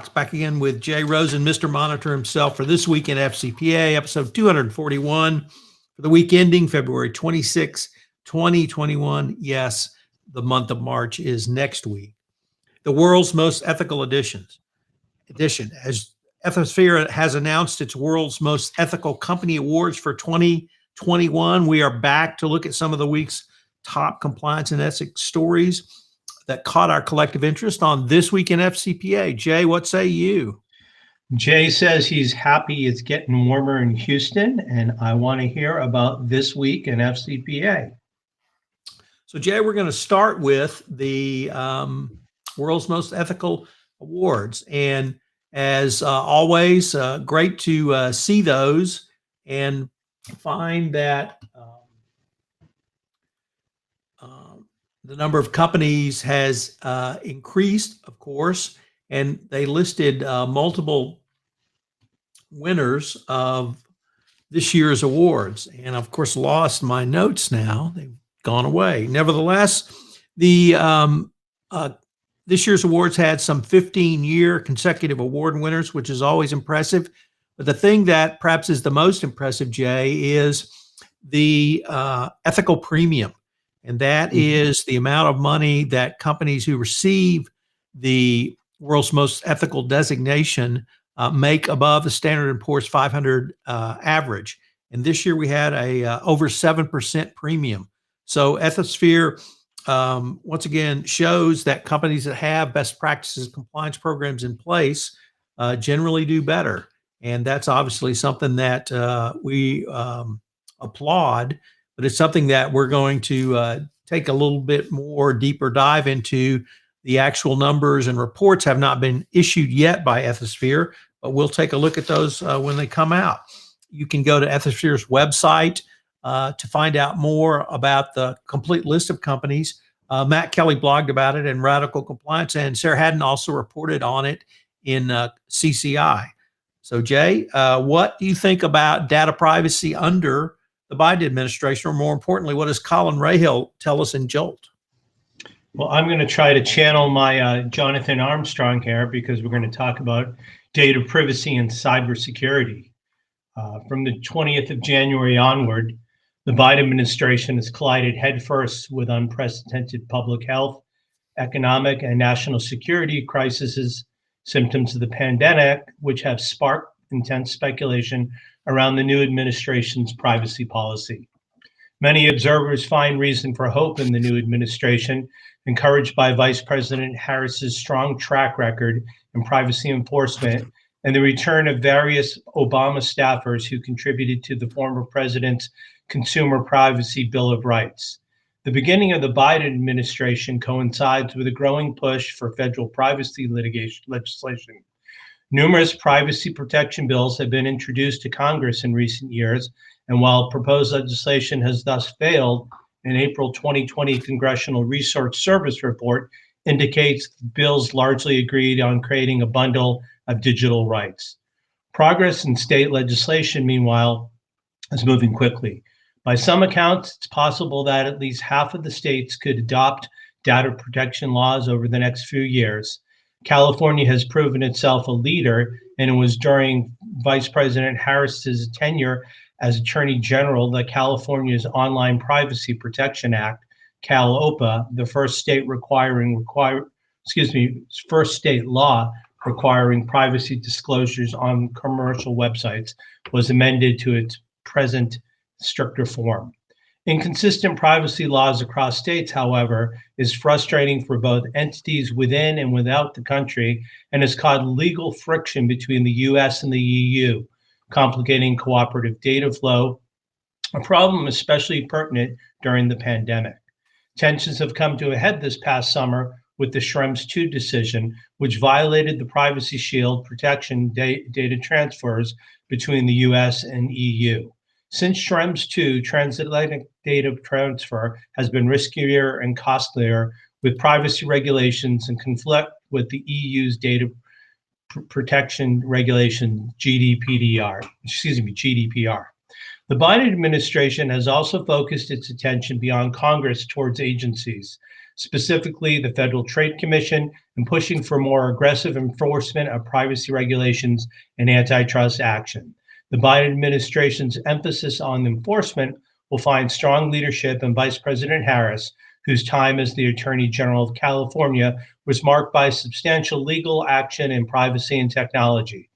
Box, back again with Jay Rosen, Mr. Monitor himself, for This Week in FCPA, episode 241, for the week ending February 26, 2021. Yes, the month of March is next week. The world's most ethical edition, as Ethisphere has announced its world's most ethical company awards for 2021. We are back to look at some of the week's top compliance and ethics stories that caught our collective interest on This Week in FCPA. Jay, what say you? Jay says he's happy it's getting warmer in Houston, and I want to hear about This Week in FCPA. So, Jay, we're going to start with the World's Most Ethical Awards. And as always, great to see those and find that the number of companies has increased, of course, and they listed multiple winners of this year's awards. And of course, lost my notes now. They've gone away. Nevertheless, the this year's awards had some 15-year consecutive award winners, which is always impressive. But the thing that perhaps is the most impressive, Jay, is the ethical premium. And that is the amount of money that companies who receive the world's most ethical designation make above the Standard & Poor's 500 average. And this year we had a over 7% premium. So Ethisphere, once again, shows that companies that have best practices compliance programs in place generally do better. And that's obviously something that we applaud. But it's something that we're going to take a little bit more deeper dive into. The actual numbers and reports have not been issued yet by Ethisphere, but we'll take a look at those when they come out. You can go to Ethisphere's website to find out more about the complete list of companies. Matt Kelly blogged about it in Radical Compliance, and Sarah Haddon also reported on it in CCI. So, Jay, what do you think about data privacy under the Biden administration, or more importantly, what does Colin Rahill tell us in Jolt? Well, I'm going to try to channel my Jonathan Armstrong here, because we're going to talk about data privacy and cybersecurity. From the 20th of January onward, the Biden administration has collided headfirst with unprecedented public health, economic, and national security crises, symptoms of the pandemic, which have sparked intense speculation around the new administration's privacy policy. Many observers find reason for hope in the new administration, encouraged by Vice President Harris's strong track record in privacy enforcement and the return of various Obama staffers who contributed to the former president's Consumer Privacy Bill of Rights. The beginning of the Biden administration coincides with a growing push for federal privacy legislation. Numerous privacy protection bills have been introduced to Congress in recent years, and while proposed legislation has thus failed, an April 2020 Congressional Research Service report indicates bills largely agreed on creating a bundle of digital rights. Progress in state legislation, meanwhile, is moving quickly. By some accounts, it's possible that at least half of the states could adopt data protection laws over the next few years. California has proven itself a leader, and it was during Vice President Harris's tenure as Attorney General that California's Online Privacy Protection Act, CalOPA, the first state law requiring privacy disclosures on commercial websites, was amended to its present stricter form. Inconsistent privacy laws across states, however, is frustrating for both entities within and without the country, and has caused legal friction between the US and the EU, complicating cooperative data flow, a problem especially pertinent during the pandemic. Tensions have come to a head this past summer with the Schrems II decision, which violated the Privacy Shield protection data transfers between the US and EU. Since Schrems II, transatlantic data transfer has been riskier and costlier, with privacy regulations and conflict with the EU's data protection regulation, GDPR. The Biden administration has also focused its attention beyond Congress towards agencies. specifically the Federal Trade Commission, and pushing for more aggressive enforcement of privacy regulations and antitrust action. The Biden administration's emphasis on enforcement will find strong leadership in Vice President Harris, whose time as the Attorney General of California was marked by substantial legal action in privacy and technology.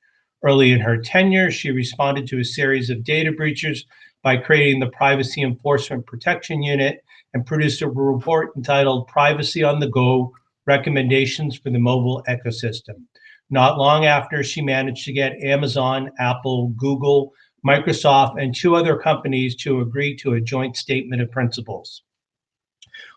Early in her tenure, she responded to a series of data breaches by creating the Privacy Enforcement Protection Unit and produced a report entitled Privacy on the Go: Recommendations for the Mobile Ecosystem. Not long after, she managed to get Amazon, Apple, Google, Microsoft, and 2 other companies to agree to a joint statement of principles.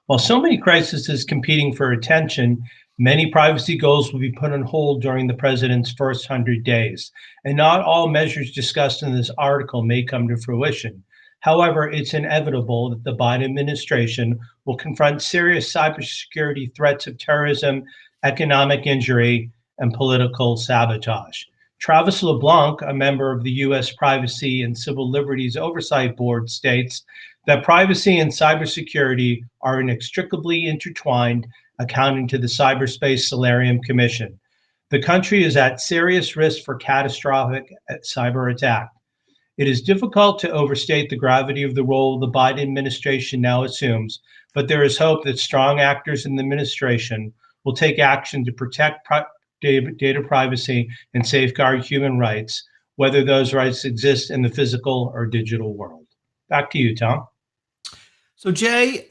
While so many crises competing for attention, many privacy goals will be put on hold during the president's first 100 days, and not all measures discussed in this article may come to fruition. However, it's inevitable that the Biden administration will confront serious cybersecurity threats of terrorism, economic injury, and political sabotage. Travis LeBlanc, a member of the U.S. Privacy and Civil Liberties Oversight Board, states that privacy and cybersecurity are inextricably intertwined, accounting to the Cyberspace Solarium Commission. The country is at serious risk for catastrophic cyber attack. It is difficult to overstate the gravity of the role the Biden administration now assumes, but there is hope that strong actors in the administration will take action to protect data privacy and safeguard human rights, whether those rights exist in the physical or digital world. Back to you, Tom. So, Jay,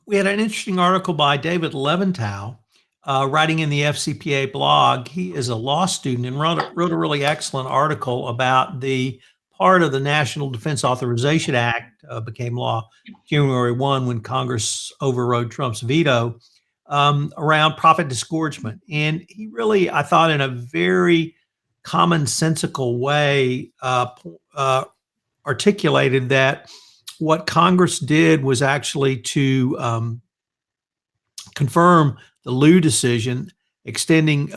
we had an interesting article by David Leventhal, writing in the FCPA blog. He is a law student and wrote a really excellent article about the part of the National Defense Authorization Act became law January 1 when Congress overrode Trump's veto around profit disgorgement. And he really, I thought, in a very commonsensical way, articulated that what Congress did was actually to confirm the Liu decision,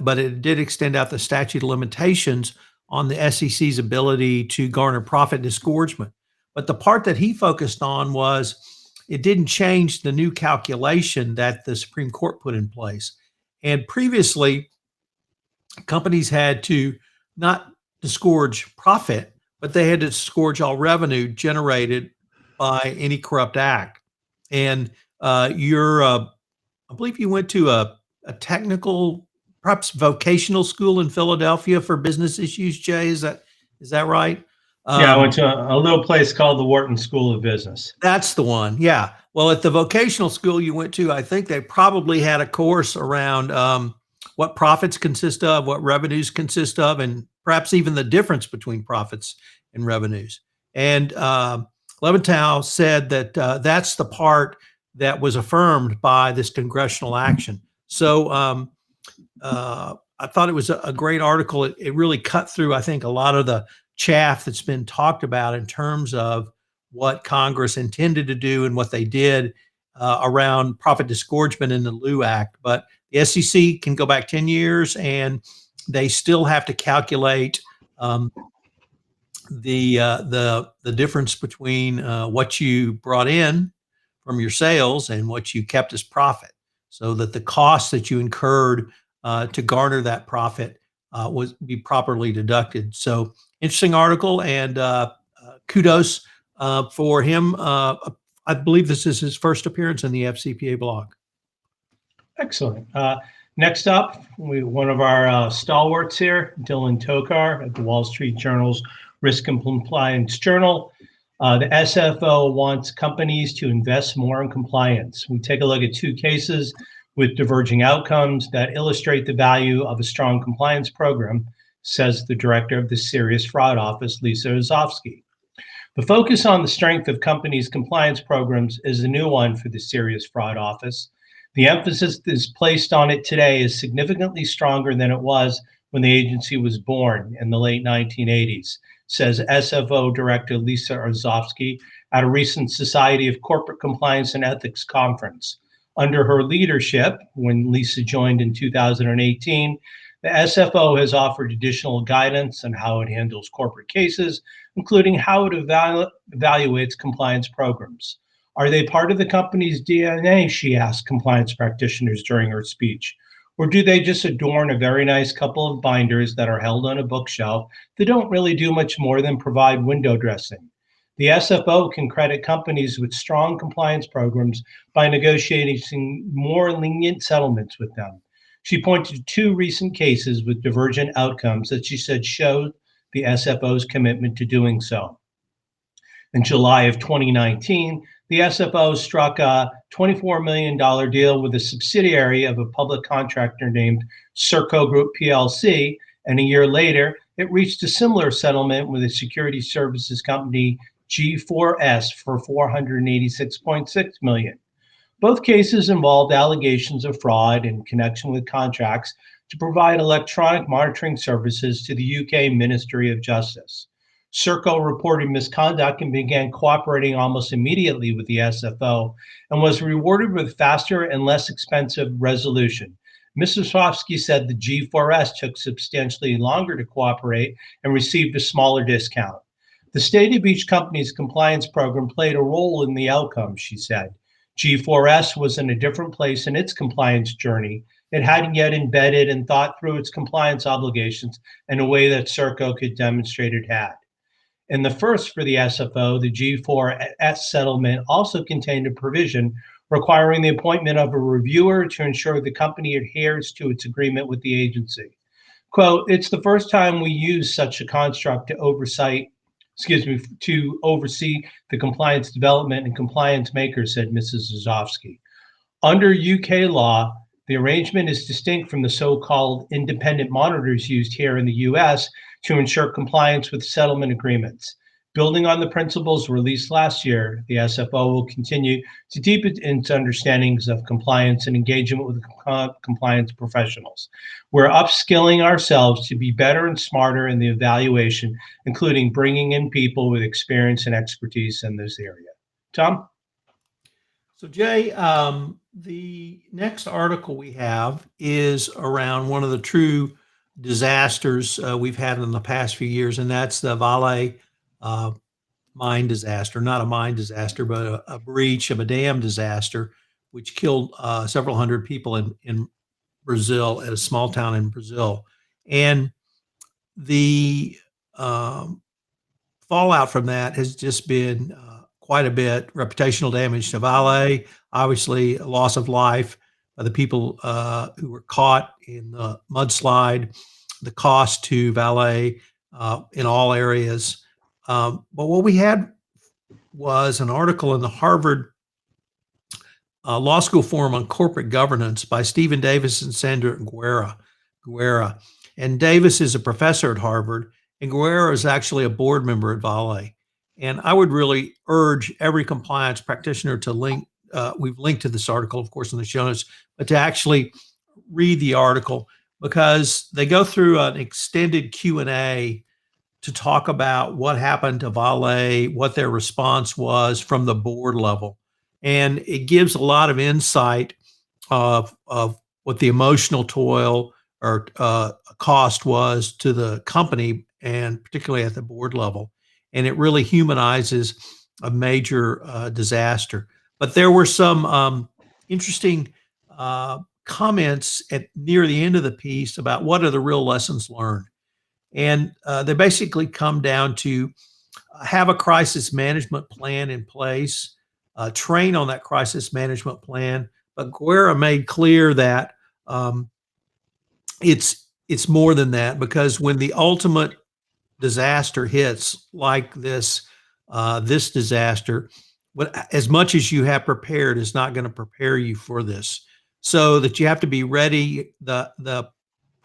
but it did extend out the statute of limitations on the SEC's ability to garner profit disgorgement. But the part that he focused on was it didn't change the new calculation that the Supreme Court put in place. And previously, companies had to not disgorge profit, but they had to disgorge all revenue generated by any corrupt act. And I believe you went to a technical, perhaps vocational school in Philadelphia for business issues, Jay. Is that right? Yeah, I went to a little place called the Wharton School of Business. That's the one. Yeah. Well, at the vocational school you went to, I think they probably had a course around what profits consist of, what revenues consist of, and perhaps even the difference between profits and revenues. And Leventhal said that that's the part that was affirmed by this congressional action. So I thought it was a great article. It really cut through, I think, a lot of the chaff that's been talked about in terms of what Congress intended to do and what they did around profit disgorgement in the Liu Act. But the SEC can go back 10 years and they still have to calculate the difference between what you brought in from your sales and what you kept as profit, so that the costs that you incurred to garner that profit was be properly deducted. So interesting article, and kudos for him. I believe this is his first appearance in the FCPA blog. Excellent. Next up, one of our stalwarts here, Dylan Tokar at the Wall Street Journal's Risk and Compliance Journal. The SFO wants companies to invest more in compliance. We take a look at 2 cases with diverging outcomes that illustrate the value of a strong compliance program, says the director of the Serious Fraud Office, Lisa Ozofsky. The focus on the strength of companies' compliance programs is a new one for the Serious Fraud Office. The emphasis that is placed on it today is significantly stronger than it was when the agency was born in the late 1980s, says SFO Director Lisa Ozofsky at a recent Society of Corporate Compliance and Ethics conference. Under her leadership, when Lisa joined in 2018, the SFO has offered additional guidance on how it handles corporate cases, including how it evaluates compliance programs. Are they part of the company's DNA? She asked compliance practitioners during her speech. Or do they just adorn a very nice couple of binders that are held on a bookshelf that don't really do much more than provide window dressing? The SFO can credit companies with strong compliance programs by negotiating more lenient settlements with them. She pointed to two recent cases with divergent outcomes that she said showed the SFO's commitment to doing so. In July of 2019, the SFO struck a $24 million deal with a subsidiary of a public contractor named Serco Group PLC, and a year later, it reached a similar settlement with a security services company, G4S, for $486.6 million. Both cases involved allegations of fraud in connection with contracts to provide electronic monitoring services to the UK Ministry of Justice. Serco reported misconduct and began cooperating almost immediately with the SFO and was rewarded with faster and less expensive resolution. Mrs. Hofsky said the G4S took substantially longer to cooperate and received a smaller discount. The state of each company's compliance program played a role in the outcome, she said. G4S was in a different place in its compliance journey. It hadn't yet embedded and thought through its compliance obligations in a way that Serco could demonstrate it had. In the first for the SFO, the G4S settlement also contained a provision requiring the appointment of a reviewer to ensure the company adheres to its agreement with the agency. Quote, "It's the first time we use such a construct to oversee the compliance development and compliance makers," said Mrs. Zazovsky. Under UK law, the arrangement is distinct from the so-called independent monitors used here in the US to ensure compliance with settlement agreements. Building on the principles released last year, the SFO will continue to deepen its understandings of compliance and engagement with compliance professionals. We're upskilling ourselves to be better and smarter in the evaluation, including bringing in people with experience and expertise in this area. Tom? So Jay, the next article we have is around one of the true disasters we've had in the past few years, and that's the Vale mine disaster. Not a mine disaster, but a breach of a dam disaster, which killed several hundred people in Brazil, at a small town in Brazil. And the fallout from that has just been quite a bit. Reputational damage to Vale, obviously a loss of life by the people who were caught in the mudslide, the cost to Vale in all areas. But what we had was an article in the Harvard Law School Forum on Corporate Governance by Stephen Davis and Sandra Guerra. And Davis is a professor at Harvard, and Guerra is actually a board member at Vale. And I would really urge every compliance practitioner to link, we've linked to this article, of course, in the show notes, but to actually read the article, because they go through an extended Q&A to talk about what happened to Vale, what their response was from the board level. And it gives a lot of insight of what the emotional toil or cost was to the company, and particularly at the board level. And it really humanizes a major disaster. But there were some interesting comments at near the end of the piece about what are the real lessons learned. And they basically come down to have a crisis management plan in place, train on that crisis management plan. But Guerra made clear that it's more than that, because when the ultimate disaster hits like this disaster, as much as you have prepared is not going to prepare you for this. So that you have to be ready. The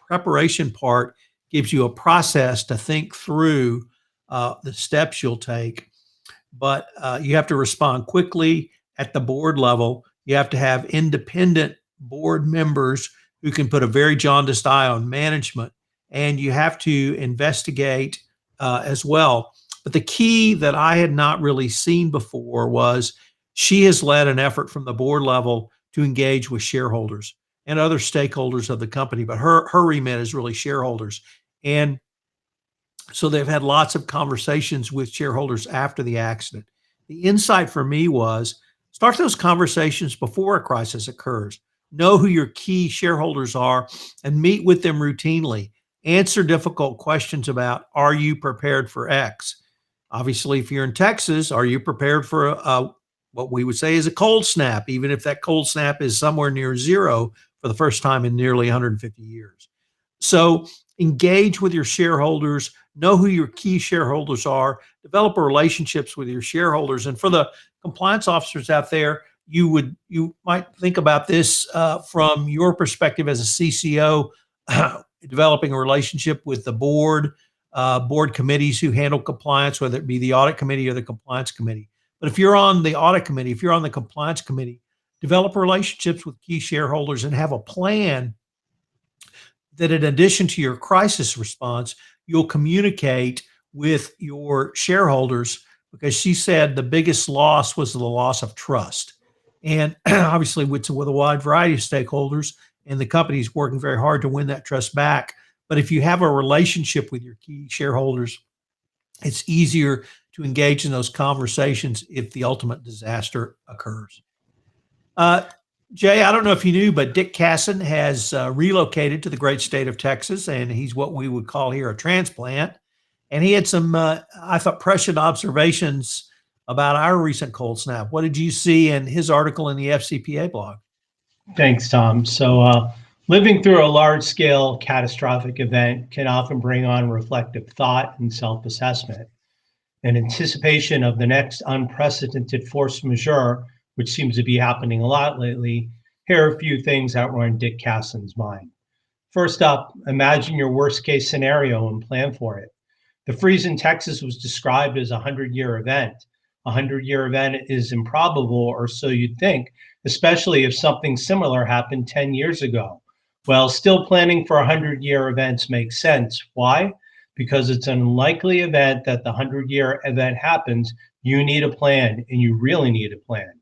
preparation part gives you a process to think through the steps you'll take, but you have to respond quickly at the board level. You have to have independent board members who can put a very jaundiced eye on management, and you have to investigate as well. But the key that I had not really seen before was she has led an effort from the board level to engage with shareholders and other stakeholders of the company, but her remit is really shareholders. And so they've had lots of conversations with shareholders after the accident. The insight for me was Start those conversations before a crisis occurs. Know who your key shareholders are and meet with them routinely. Answer difficult questions about, are you prepared for X? Obviously, if you're in Texas, are you prepared for what we would say is a cold snap, even if that cold snap is somewhere near zero for the first time in nearly 150 years? So engage with your shareholders, know who your key shareholders are, develop relationships with your shareholders. And for the compliance officers out there, you might think about this from your perspective as a CCO, developing a relationship with the board, board committees who handle compliance, whether it be the audit committee or the compliance committee. But if you're on the audit committee, if you're on the compliance committee, develop relationships with key shareholders and have a plan that in addition to your crisis response, you'll communicate with your shareholders, because she said the biggest loss was the loss of trust. And obviously with a wide variety of stakeholders, and the company's working very hard to win that trust back. But if you have a relationship with your key shareholders, it's easier to engage in those conversations if the ultimate disaster occurs. Jay, I don't know if you knew, but Dick Casson has relocated to the great state of Texas, and he's what we would call here a transplant. And he had some, I thought, prescient observations about our recent cold snap. What did you see in his article in the FCPA blog? Thanks, Tom. So living through a large-scale catastrophic event can often bring on reflective thought and self-assessment. In anticipation of the next unprecedented force majeure, which seems to be happening a lot lately, here are a few things that were in Dick Casson's mind. First up, imagine your worst case scenario and plan for it. The freeze in Texas was described as a 100-year event. A 100-year event is improbable, or so you'd think, especially if something similar happened 10 years ago. Well, still planning for 100-year events makes sense. Why? Because it's an unlikely event that the 100-year event happens. You need a plan, and you really need a plan.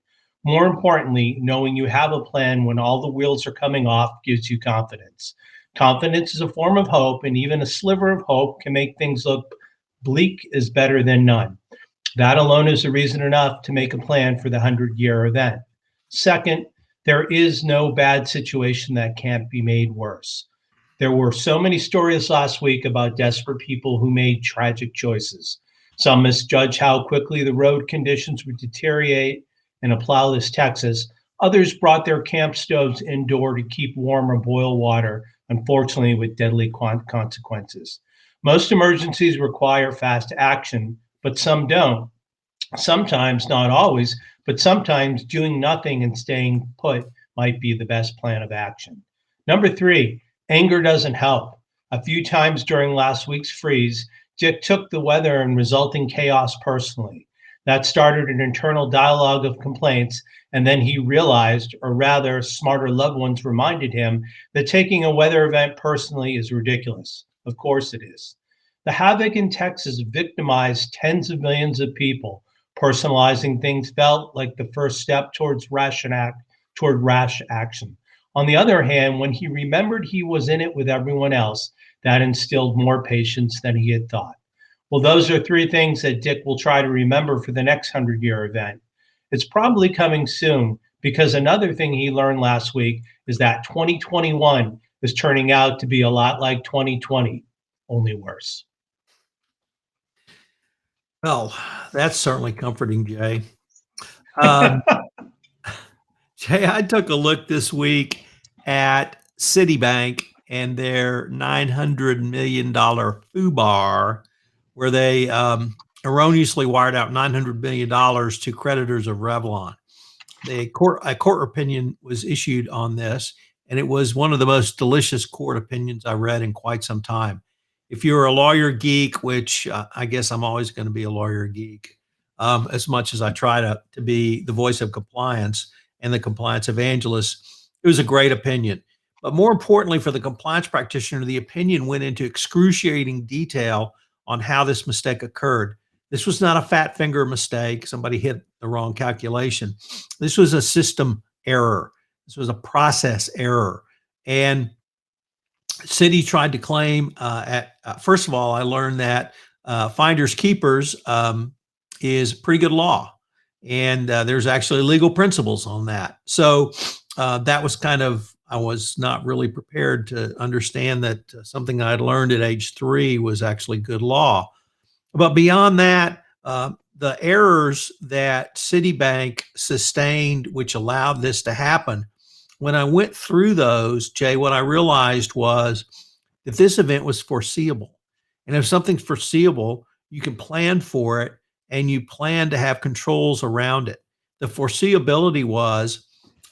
More importantly, knowing you have a plan when all the wheels are coming off gives you confidence. Confidence is a form of hope, and even a sliver of hope can make things look bleak is better than none. That alone is a reason enough to make a plan for the 100-year event. Second, there is no bad situation that can't be made worse. There were so many stories last week about desperate people who made tragic choices. Some misjudged how quickly the road conditions would deteriorate in a plowless Texas. Others brought their camp stoves indoor to keep warm or boil water, unfortunately with deadly consequences. Most emergencies require fast action, but some don't. Sometimes, not always, but sometimes doing nothing and staying put might be the best plan of action. Number three, anger doesn't help. A few times during last week's freeze, Dick took the weather and resulting chaos personally. That started an internal dialogue of complaints, and then he realized, or rather, smarter loved ones reminded him, that taking a weather event personally is ridiculous. Of course it is. The havoc in Texas victimized tens of millions of people. Personalizing things felt like the first step towards rash action. On the other hand, when he remembered he was in it with everyone else, that instilled more patience than he had thought. Well, those are three things that Dick will try to remember for the next 100-year event. It's probably coming soon, because another thing he learned last week is that 2021 is turning out to be a lot like 2020, only worse. Well, that's certainly comforting, Jay. Jay, I took a look this week at Citibank and their $900 million FUBAR, where they erroneously wired out $900 million to creditors of Revlon. A court opinion was issued on this, and it was one of the most delicious court opinions I read in quite some time. If you're a lawyer geek, which I guess I'm always going to be a lawyer geek, as much as I try to be the voice of compliance and the compliance evangelist, it was a great opinion. But more importantly, for the compliance practitioner, the opinion went into excruciating detail on how this mistake occurred. This was not a fat finger mistake. Somebody hit the wrong calculation. This was a system error. This was a process error. And Citi tried to claim first of all, I learned that finders keepers is pretty good law. And there's actually legal principles on that. So that was I was not really prepared to understand that something I'd learned at age 3 was actually good law. But beyond that, the errors that Citibank sustained, which allowed this to happen, when I went through those, Jay, what I realized was that this event was foreseeable. And if something's foreseeable, you can plan for it and you plan to have controls around it. The foreseeability was,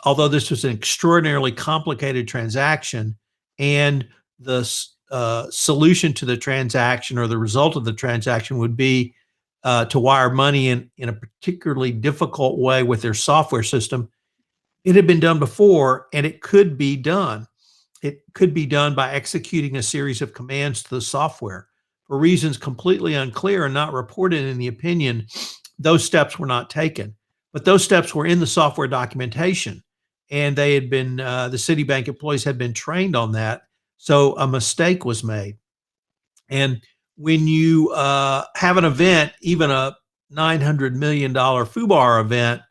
although this was an extraordinarily complicated transaction and the solution to the transaction or the result of the transaction would be to wire money in a particularly difficult way with their software system, it had been done before and it could be done. It could be done by executing a series of commands to the software. For reasons completely unclear and not reported in the opinion, those steps were not taken. But those steps were in the software documentation, and they had been, the Citibank employees had been trained on that. So a mistake was made. And when you have an event, even a $900 million FUBAR event,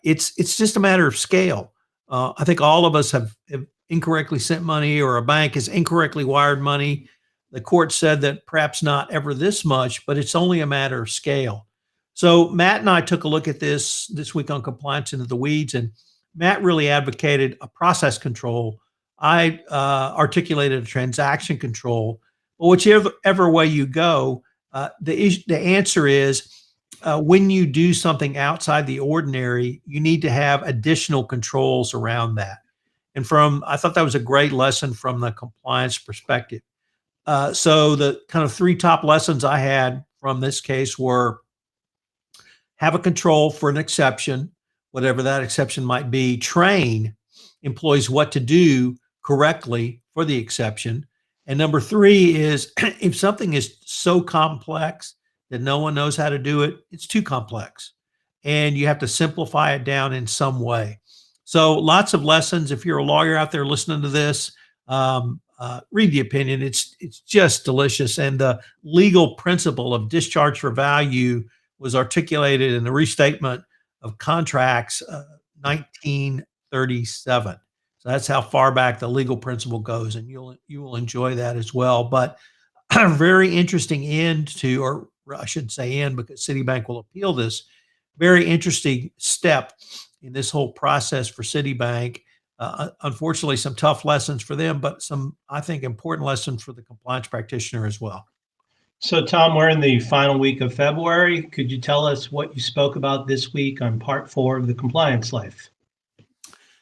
it's just a matter of scale. I think all of us have incorrectly sent money, or a bank has incorrectly wired money. The court said that perhaps not ever this much, but it's only a matter of scale. So Matt and I took a look at this week on Compliance Into the Weeds, and Matt really advocated a process control. I articulated a transaction control. But whichever way you go, the answer is when you do something outside the ordinary, you need to have additional controls around that. And I thought that was a great lesson from the compliance perspective. So the kind of 3 top lessons I had from this case were: have a control for an exception, whatever that exception might be. Train employees what to do correctly for the exception. And number 3 is if something is so complex that no one knows how to do it, it's too complex. And you have to simplify it down in some way. So lots of lessons. If you're a lawyer out there listening to this, read the opinion. It's just delicious. And the legal principle of discharge for value was articulated in the Restatement of Contracts, 1937. So that's how far back the legal principle goes, and you will enjoy that as well. But a very interesting end to, or I shouldn't say end because Citibank will appeal this, very interesting step in this whole process for Citibank. Unfortunately, some tough lessons for them, but some, I think, important lessons for the compliance practitioner as well. So, Tom, we're in the final week of February. Could you tell us what you spoke about this week on part 4 of the Compliance Life?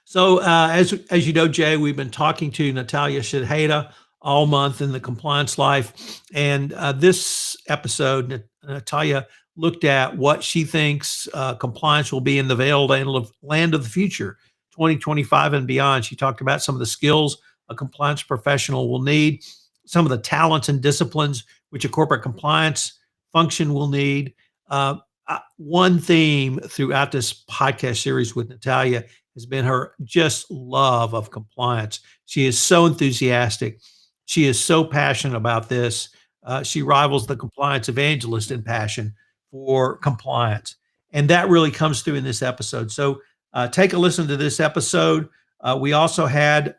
So, as you know, Jay, we've been talking to Natalia Shedheda all month in the Compliance Life, and this episode, Natalia looked at what she thinks compliance will be in the veiled land of the future, 2025 and beyond. She talked about some of the skills a compliance professional will need, some of the talents and disciplines which a corporate compliance function will need. One theme throughout this podcast series with Natalia has been her just love of compliance. She is so enthusiastic. She is so passionate about this. She rivals the compliance evangelist in passion for compliance. And that really comes through in this episode. So take a listen to this episode. We also had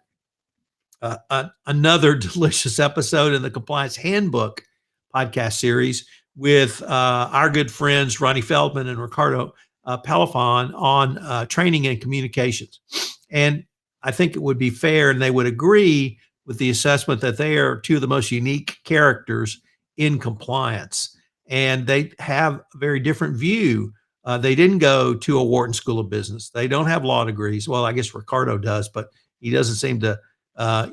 another delicious episode in the Compliance Handbook podcast series with our good friends Ronnie Feldman and Ricardo Pelifon on training and communications. And I think it would be fair, and they would agree with the assessment, that they are 2 of the most unique characters in compliance. And they have a very different view. They didn't go to a Wharton School of Business. They don't have law degrees. Well, I guess Ricardo does, but he doesn't seem to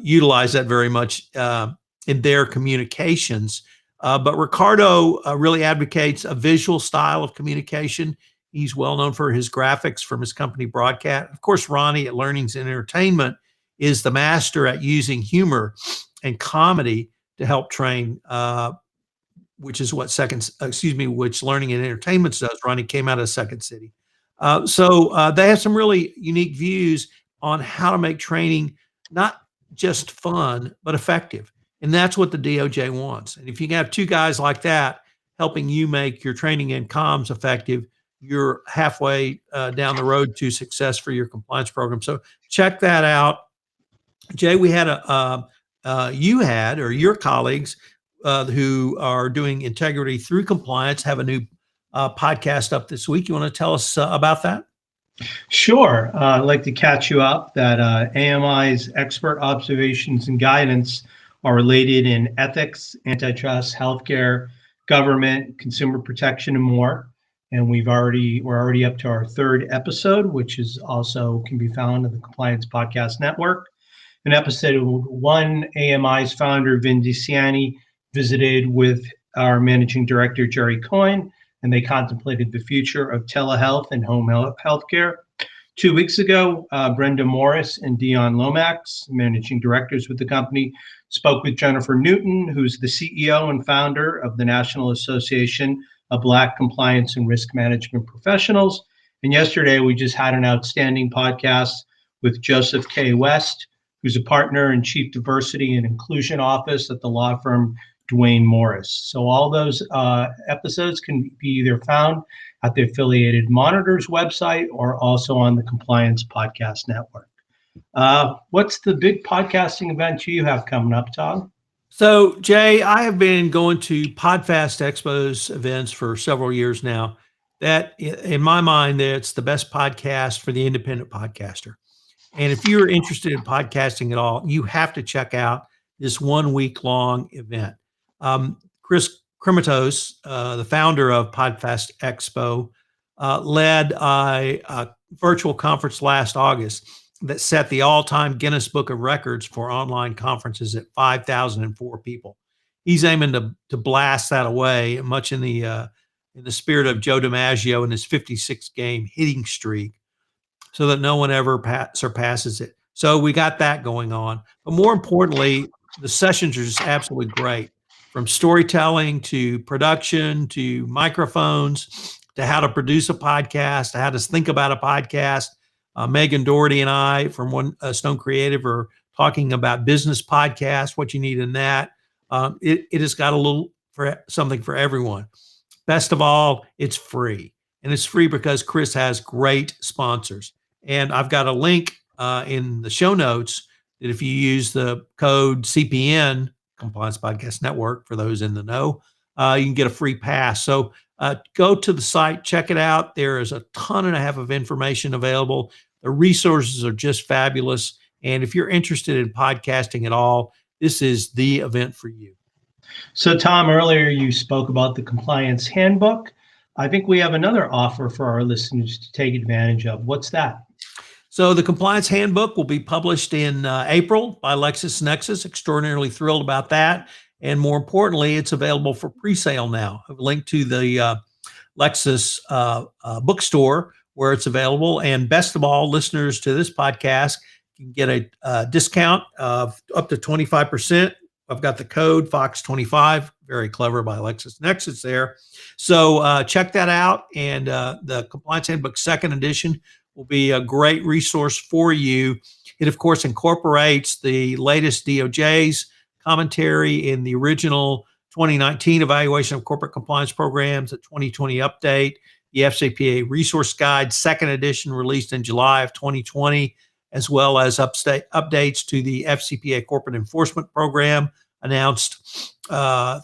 utilize that very much in their communications. But Ricardo really advocates a visual style of communication. He's well known for his graphics from his company Broadcast. Of course, Ronnie at Learnings and Entertainment is the master at using humor and comedy to help train, which is what which Learning and Entertainment does. Ronnie came out of Second City. So they have some really unique views on how to make training not just fun, but effective. And that's what the DOJ wants. And if you have 2 guys like that helping you make your training and comms effective, you're halfway down the road to success for your compliance program. So check that out. Jay, we had you had, or your colleagues who are doing integrity through compliance have a new podcast up this week. You want to tell us about that? Sure. I'd like to catch you up that AMI's expert observations and guidance are related in ethics, antitrust, healthcare, government, consumer protection, and more. And we're already up to our third episode, which is also can be found on the Compliance Podcast Network. In episode 1, AMI's founder, Vin DeCiani, visited with our managing director, Jerry Coyne, and they contemplated the future of telehealth and home healthcare. 2 weeks ago, Brenda Morris and Dion Lomax, managing directors with the company, spoke with Jennifer Newton, who's the CEO and founder of the National Association of Black Compliance and Risk Management Professionals. And yesterday, we just had an outstanding podcast with Joseph K. West, who's a partner and chief diversity and inclusion office at the law firm Duane Morris. So all those episodes can be either found at the Affiliated Monitors website or also on the Compliance Podcast Network. What's the big podcasting event you have coming up, Todd? So, Jay, I have been going to PodFast Expos events for several years now. That, in my mind, that's the best podcast for the independent podcaster. And if you're interested in podcasting at all, you have to check out this 1 week long event. Chris Krimitos, the founder of PodFast Expo, led a virtual conference last August that set the all-time Guinness Book of Records for online conferences at 5,004 people. He's aiming to blast that away, much in the spirit of Joe DiMaggio and his 56-game hitting streak, so that no one ever surpasses it. So we got that going on. But more importantly, the sessions are just absolutely great. From storytelling to production to microphones to how to produce a podcast, to how to think about a podcast. Megan Doherty and I from Stone Creative are talking about business podcasts, what you need in that. It has got a little something for everyone. Best of all, it's free. And it's free because Chris has great sponsors. And I've got a link in the show notes that if you use the code CPN, Compliance Podcast Network, for those in the know, you can get a free pass. So go to the site, check it out. There is a ton and a half of information available. The resources are just fabulous. And if you're interested in podcasting at all, this is the event for you. So, Tom, earlier you spoke about the Compliance Handbook. I think we have another offer for our listeners to take advantage of. What's that? So the Compliance Handbook will be published in April by LexisNexis. Extraordinarily thrilled about that. And more importantly, it's available for pre-sale now. I've linked to the Lexis bookstore where it's available. And best of all, listeners to this podcast can get a discount of up to 25%. I've got the code FOX25, very clever by LexisNexis there. So check that out. And the Compliance Handbook 2nd edition will be a great resource for you. It, of course, incorporates the latest DOJ's commentary in the original 2019 Evaluation of Corporate Compliance Programs, the 2020 update, the FCPA Resource Guide, 2nd edition, released in July of 2020, as well as updates to the FCPA Corporate Enforcement Program announced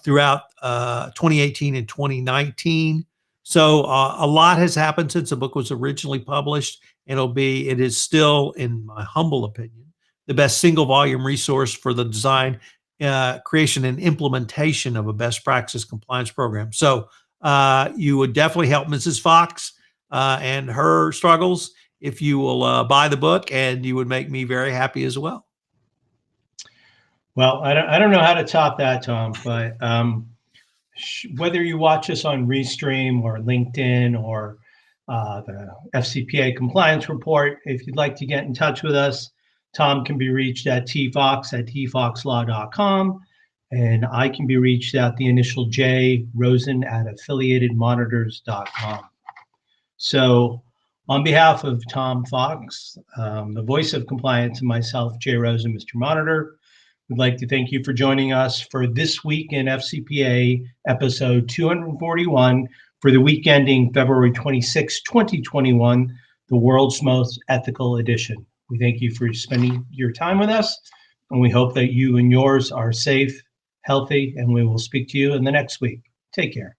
throughout 2018 and 2019. So a lot has happened since the book was originally published, and it is still, in my humble opinion, the best single volume resource for the design, creation, and implementation of a best practice compliance program. So you would definitely help Mrs. Fox and her struggles if you will buy the book, and you would make me very happy as well. Well, I don't know how to top that, Tom, but whether you watch us on Restream or LinkedIn or the FCPA Compliance Report, if you'd like to get in touch with us, Tom can be reached at tfox@tfoxlaw.com, and I can be reached at the initial J, Rosen at affiliatedmonitors.com. So on behalf of Tom Fox, the voice of compliance, and myself, Jay Rosen, Mr. Monitor, we'd like to thank you for joining us for This Week in FCPA, episode 241, for the week ending February 26, 2021, the world's most ethical edition. We thank you for spending your time with us, and we hope that you and yours are safe, healthy, and we will speak to you in the next week. Take care.